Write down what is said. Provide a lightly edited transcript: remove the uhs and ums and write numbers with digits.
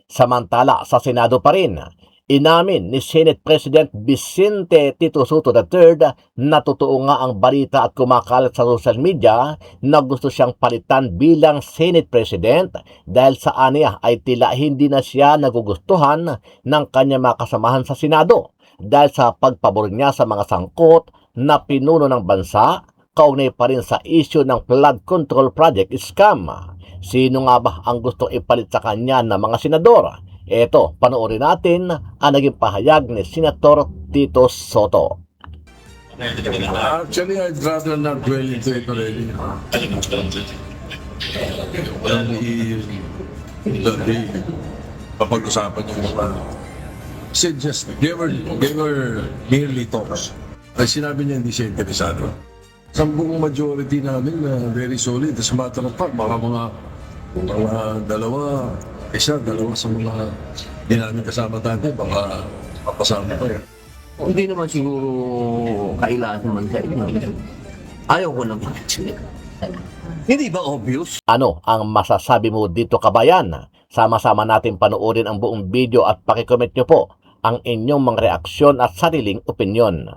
Samantala sa Senado pa rin, inamin ni Senate President Vicente Tito Soto III na totoo nga ang balita at kumakalat sa social media na gusto siyang palitan bilang Senate President dahil sa aniya ay tila hindi na siya nagugustuhan ng kanyang mga kasamahan sa Senado dahil sa pagpabor niya sa mga sangkot na pinuno ng bansa kaugnay pa rin sa issue ng flood control project scam. Sino nga ba ang gustong ipalit sa kanya ng mga senador? Eto, panoorin natin ang naging pahayag ni Senator Tito Soto. Actually, I'd rather not dwell into it already. Papag-usapan yung mga... Said just, they were merely talks. Ay sinabi niya hindi siya interesado. Sa buong majority namin na very solid. As a matter of fact, mga dalawa sa mga hindi namin kasama dati, baka papasama pa yan. Hindi naman siguro kailangan naman sa inyo. Ayaw ko naman. Hindi ba obvious? Ano ang masasabi mo dito, kabayan? Sama-sama natin panoorin ang buong video at pakicomment nyo po ang inyong mga reaksyon at sariling opinyon.